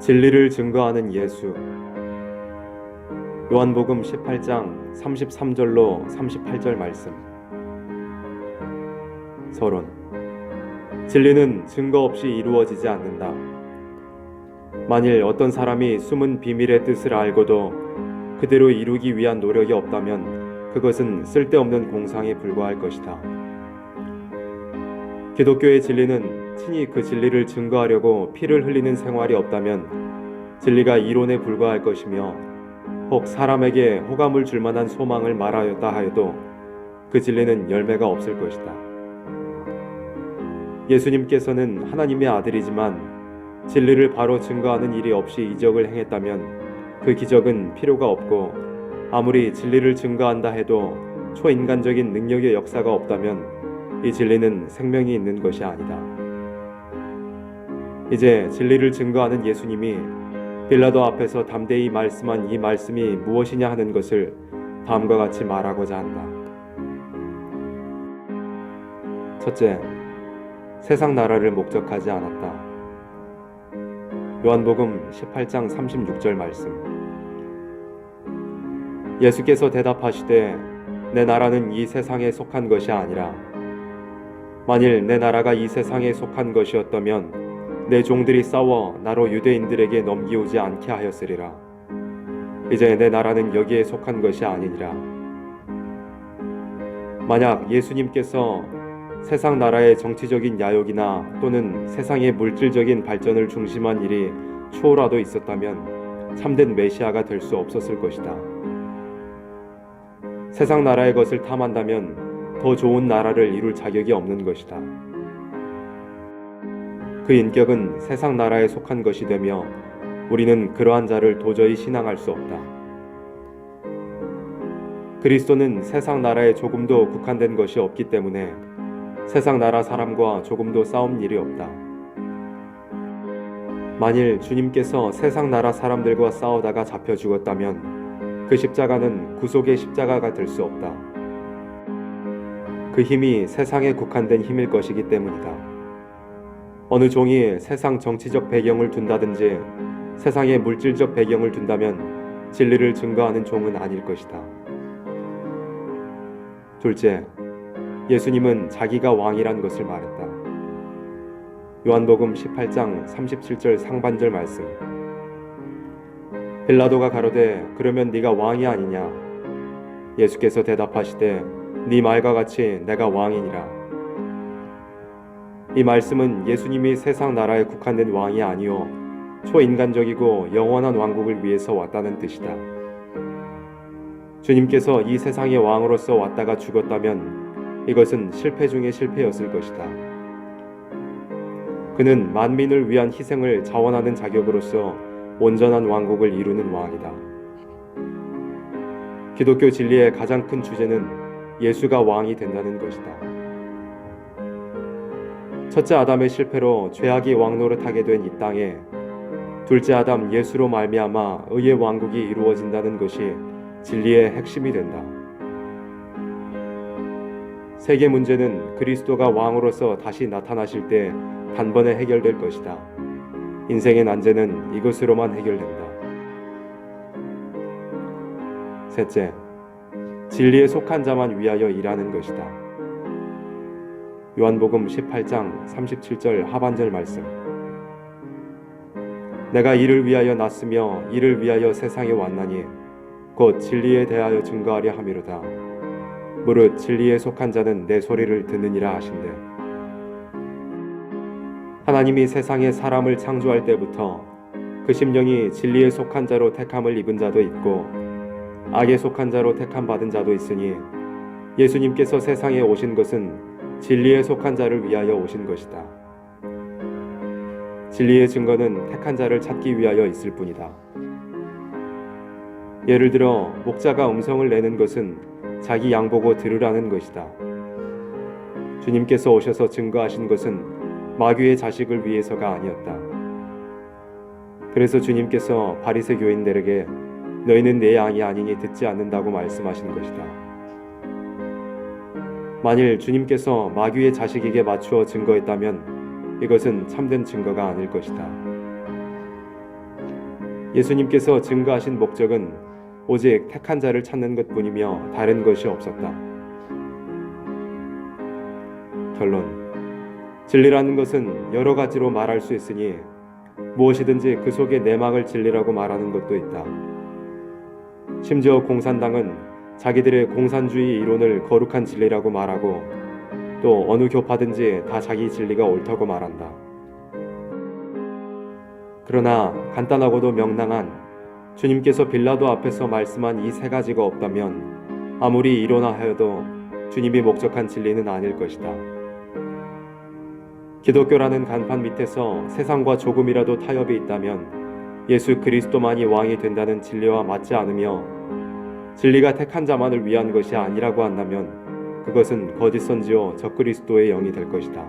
진리를 증거하는 예수. 요한복음 18장 33절로 38절 말씀. 서론. 진리는 증거 없이 이루어지지 않는다. 만일 어떤 사람이 숨은 비밀의 뜻을 알고도 그대로 이루기 위한 노력이 없다면 그것은 쓸데없는 공상에 불과할 것이다. 기독교의 진리는 친히 그 진리를 증거하려고 피를 흘리는 생활이 없다면 진리가 이론에 불과할 것이며, 혹 사람에게 호감을 줄 만한 소망을 말하였다 하여도 그 진리는 열매가 없을 것이다. 예수님께서는 하나님의 아들이지만 진리를 바로 증거하는 일이 없이 이적을 행했다면 그 기적은 필요가 없고, 아무리 진리를 증거한다 해도 초인간적인 능력의 역사가 없다면 이 진리는 생명이 있는 것이 아니다. 이제 진리를 증거하는 예수님이 빌라도 앞에서 담대히 말씀한 이 말씀이 무엇이냐 하는 것을 다음과 같이 말하고자 한다. 첫째, 세상 나라를 목적하지 않았다. 요한복음 18장 36절 말씀. 예수께서 대답하시되 내 나라는 이 세상에 속한 것이 아니라, 만일 내 나라가 이 세상에 속한 것이었다면 내 종들이 싸워 나로 유대인들에게 넘기오지 않게 하였으리라. 이제 내 나라는 여기에 속한 것이 아니니라. 만약 예수님께서 세상 나라의 정치적인 야욕이나 또는 세상의 물질적인 발전을 중심한 일이 추호라도 있었다면 참된 메시아가 될 수 없었을 것이다. 세상 나라의 것을 탐한다면 더 좋은 나라를 이룰 자격이 없는 것이다. 그 인격은 세상 나라에 속한 것이 되며 우리는 그러한 자를 도저히 신앙할 수 없다. 그리스도는 세상 나라에 조금도 국한된 것이 없기 때문에 세상 나라 사람과 조금도 싸움 일이 없다. 만일 주님께서 세상 나라 사람들과 싸우다가 잡혀 죽었다면 그 십자가는 구속의 십자가가 될 수 없다. 그 힘이 세상에 국한된 힘일 것이기 때문이다. 어느 종이 세상 정치적 배경을 둔다든지 세상의 물질적 배경을 둔다면 진리를 증거하는 종은 아닐 것이다. 둘째, 예수님은 자기가 왕이란 것을 말했다. 요한복음 18장 37절 상반절 말씀. 빌라도가 가로되 그러면 네가 왕이 아니냐? 예수께서 대답하시되 네 말과 같이 내가 왕이니라. 이 말씀은 예수님이 세상 나라에 국한된 왕이 아니요 초인간적이고 영원한 왕국을 위해서 왔다는 뜻이다. 주님께서 이 세상의 왕으로서 왔다가 죽었다면 이것은 실패 중의 실패였을 것이다. 그는 만민을 위한 희생을 자원하는 자격으로서 온전한 왕국을 이루는 왕이다. 기독교 진리의 가장 큰 주제는 예수가 왕이 된다는 것이다. 첫째 아담의 실패로 죄악이 왕노릇하게 된 이 땅에 둘째 아담 예수로 말미암아 의의 왕국이 이루어진다는 것이 진리의 핵심이 된다. 세계 문제는 그리스도가 왕으로서 다시 나타나실 때 단번에 해결될 것이다. 인생의 난제는 이것으로만 해결된다. 셋째, 진리에 속한 자만 위하여 일하는 것이다. 요한복음 18장 37절 하반절 말씀. 내가 이를 위하여 났으며 이를 위하여 세상에 왔나니 곧 진리에 대하여 증거하려 함이로다. 무릇 진리에 속한 자는 내 소리를 듣느니라 하신대. 하나님이 세상에 사람을 창조할 때부터 그 심령이 진리에 속한 자로 택함을 입은 자도 있고 악에 속한 자로 택함 받은 자도 있으니 예수님께서 세상에 오신 것은 진리에 속한 자를 위하여 오신 것이다. 진리의 증거는 택한 자를 찾기 위하여 있을 뿐이다. 예를 들어 목자가 음성을 내는 것은 자기 양 보고 들으라는 것이다. 주님께서 오셔서 증거하신 것은 마귀의 자식을 위해서가 아니었다. 그래서 주님께서 바리새 교인들에게 너희는 내 양이 아니니 듣지 않는다고 말씀하신 것이다. 만일 주님께서 마귀의 자식에게 맞추어 증거했다면 이것은 참된 증거가 아닐 것이다. 예수님께서 증거하신 목적은 오직 택한 자를 찾는 것뿐이며 다른 것이 없었다. 결론. 진리라는 것은 여러 가지로 말할 수 있으니 무엇이든지 그 속에 내막을 진리라고 말하는 것도 있다. 심지어 공산당은 자기들의 공산주의 이론을 거룩한 진리라고 말하고 또 어느 교파든지 다 자기 진리가 옳다고 말한다. 그러나 간단하고도 명랑한 주님께서 빌라도 앞에서 말씀한 이 세 가지가 없다면 아무리 이론화하여도 주님이 목적한 진리는 아닐 것이다. 기독교라는 간판 밑에서 세상과 조금이라도 타협이 있다면 예수 그리스도만이 왕이 된다는 진리와 맞지 않으며 진리가 택한 자만을 위한 것이 아니라고 한다면 그것은 거짓 선지요 적그리스도의 영이 될 것이다.